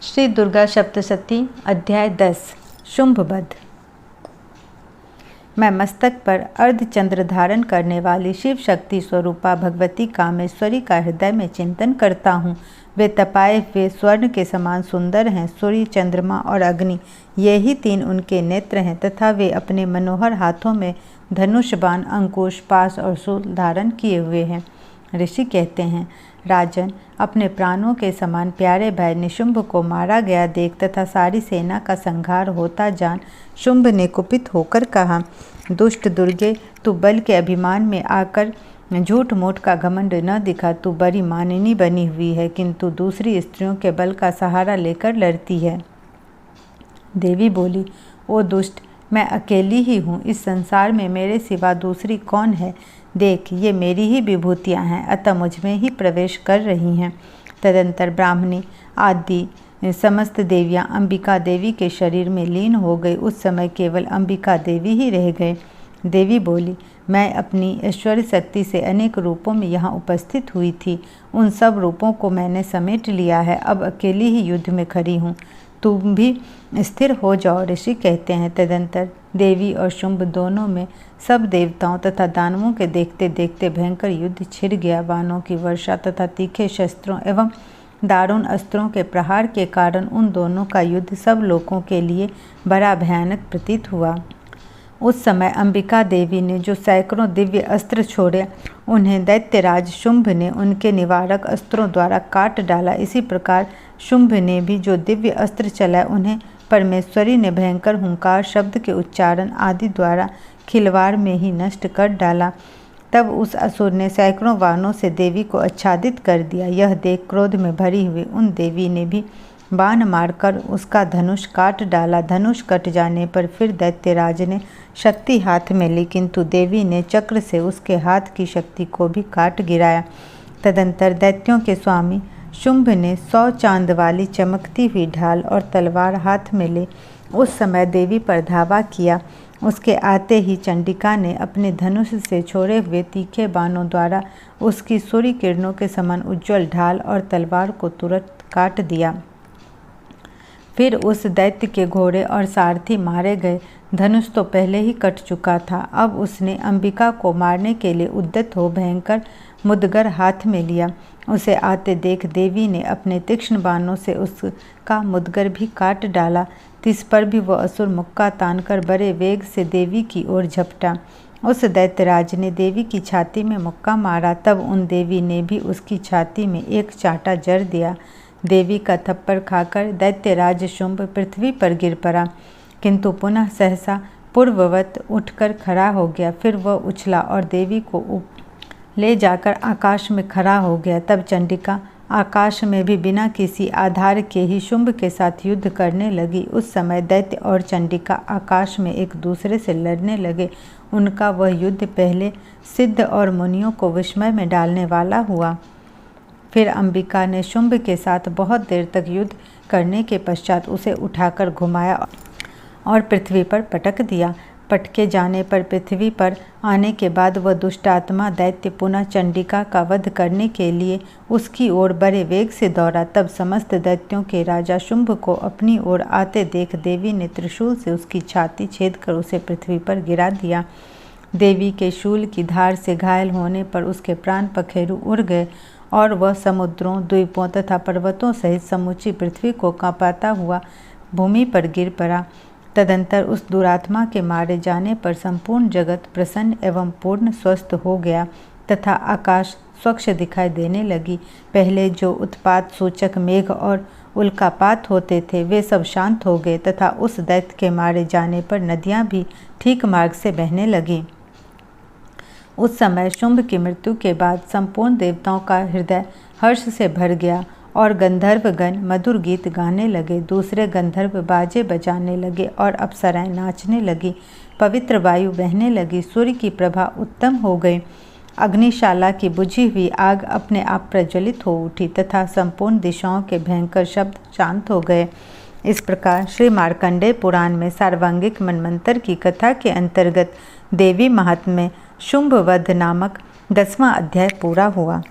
श्री दुर्गा सप्तशती अध्याय 10 शुंभवध। मैं मस्तक पर अर्धचंद्र धारण करने वाली शिव शक्ति स्वरूपा भगवती कामेश्वरी का हृदय में चिंतन करता हूँ। वे तपाए हुए स्वर्ण के समान सुंदर हैं। सूर्य, चंद्रमा और अग्नि, ये ही तीन उनके नेत्र हैं तथा वे अपने मनोहर हाथों में धनुष, बाण, अंकुश, पाश और शूल धारण किए हुए हैं। ऋषि कहते हैं, राजन, अपने प्राणों के समान प्यारे भाई निशुंभ को मारा गया देख तथा सारी सेना का संहार होता जान शुंभ ने कुपित होकर कहा, दुष्ट दुर्गे, तू बल के अभिमान में आकर झूठ मूठ का घमंड न दिखा। तू बड़ी मानिनी बनी हुई है, किंतु दूसरी स्त्रियों के बल का सहारा लेकर लड़ती है। देवी बोली, ओ दुष्ट, मैं अकेली ही हूँ। इस संसार में मेरे सिवा दूसरी कौन है? देख, ये मेरी ही विभूतियाँ हैं, अतः मुझमें ही प्रवेश कर रही हैं। तदंतर ब्राह्मणी आदि समस्त देवियाँ अंबिका देवी के शरीर में लीन हो गई। उस समय केवल अंबिका देवी ही रह गए। देवी बोली, मैं अपनी ऐश्वर्य शक्ति से अनेक रूपों में यहाँ उपस्थित हुई थी। उन सब रूपों को मैंने समेट लिया है। अब अकेली ही युद्ध में खड़ी हूँ। तुम भी स्थिर हो जाओ, ऋषि कहते हैं। तदंतर देवी और शुंभ दोनों में सब देवताओं तथा दानवों के देखते देखते भयंकर युद्ध छिड़ गया। बाणों की वर्षा तथा तीखे शस्त्रों एवं दारुण अस्त्रों के प्रहार के कारण उन दोनों का युद्ध सब लोगों के लिए बड़ा भयानक प्रतीत हुआ। उस समय अंबिका देवी ने जो सैकड़ों दिव्य अस्त्र छोड़े, उन्हें दैत्यराज शुंभ ने उनके निवारक अस्त्रों द्वारा काट डाला। इसी प्रकार शुंभ ने भी जो दिव्य अस्त्र चलाए, उन्हें परमेश्वरी ने भयंकर हुंकार शब्द के उच्चारण आदि द्वारा खिलवाड़ में ही नष्ट कर डाला। तब उस असुर ने सैकड़ों बाणों से देवी को आच्छादित कर दिया। यह देख क्रोध में भरी हुई उन देवी ने भी बाण मारकर उसका धनुष काट डाला। धनुष कट जाने पर फिर दैत्यराज ने शक्ति हाथ में ली, किंतु देवी ने चक्र से उसके हाथ की शक्ति को भी काट गिराया। तदंतर दैत्यों के स्वामी शुंभ ने 100 चांद वाली चमकती हुई ढाल और तलवार हाथ में ले उस समय देवी पर धावा किया। उसके आते ही चंडिका ने अपने धनुष से छोड़े हुए तीखे बाणों द्वारा उसकी सूर्य किरणों के समान उज्ज्वल ढाल और तलवार को तुरंत काट दिया। फिर उस दैत्य के घोड़े और सारथी मारे गए। धनुष तो पहले ही कट चुका था। अब उसने अंबिका को मारने के लिए उद्यत हो भयंकर मुदगर हाथ में लिया। उसे आते देख देवी ने अपने तीक्ष्ण बाणों से उसका मुदगर भी काट डाला। तिस पर भी वह असुर मुक्का तानकर बड़े वेग से देवी की ओर झपटा। उस दैत्यराज ने देवी की छाती में मुक्का मारा। तब उन देवी ने भी उसकी छाती में एक चांटा जड़ दिया। देवी का थप्पड़ खाकर दैत्यराज शुंभ पृथ्वी पर गिर पड़ा, किंतु पुनः सहसा पूर्ववत उठकर खड़ा हो गया। फिर वह उछला और देवी को ले जाकर आकाश में खड़ा हो गया। तब चंडिका आकाश में भी बिना किसी आधार के ही शुंभ के साथ युद्ध करने लगी। उस समय दैत्य और चंडिका आकाश में एक दूसरे से लड़ने लगे। उनका वह युद्ध पहले सिद्ध और मुनियों को विस्मय में डालने वाला हुआ। फिर अंबिका ने शुंभ के साथ बहुत देर तक युद्ध करने के पश्चात उसे उठाकर घुमाया और पृथ्वी पर पटक दिया। पटके जाने पर पृथ्वी पर आने के बाद वह दुष्टात्मा दैत्य पुनः चंडिका का वध करने के लिए उसकी ओर बड़े वेग से दौड़ा। तब समस्त दैत्यों के राजा शुंभ को अपनी ओर आते देख देवी ने त्रिशूल से उसकी छाती छेद कर उसे पृथ्वी पर गिरा दिया। देवी के शूल की धार से घायल होने पर उसके प्राण पखेरु उड़ गए और वह समुद्रों, द्वीपों तथा पर्वतों सहित समूची पृथ्वी को कांपाता हुआ भूमि पर गिर पड़ा। तदंतर उस दुरात्मा के मारे जाने पर संपूर्ण जगत प्रसन्न एवं पूर्ण स्वस्थ हो गया तथा आकाश स्वच्छ दिखाई देने लगी। पहले जो उत्पात सूचक मेघ और उल्कापात होते थे, वे सब शांत हो गए तथा उस दैत्य के मारे जाने पर नदियाँ भी ठीक मार्ग से बहने लगीं। उस समय शुंभ की मृत्यु के बाद संपूर्ण देवताओं का हृदय हर्ष से भर गया और गंधर्वगण मधुर गीत गाने लगे। दूसरे गंधर्व बाजे बजाने लगे और अप्सराएं नाचने लगी। पवित्र वायु बहने लगी। सूर्य की प्रभा उत्तम हो गई। अग्निशाला की बुझी हुई आग अपने आप प्रज्वलित हो उठी तथा संपूर्ण दिशाओं के भयंकर शब्द शांत हो गए। इस प्रकार श्री मार्कंडेय पुराण में सार्वांगिक मनमंत्र की कथा के अंतर्गत देवी महात्म्य शुंभवध नामक 10वां अध्याय पूरा हुआ।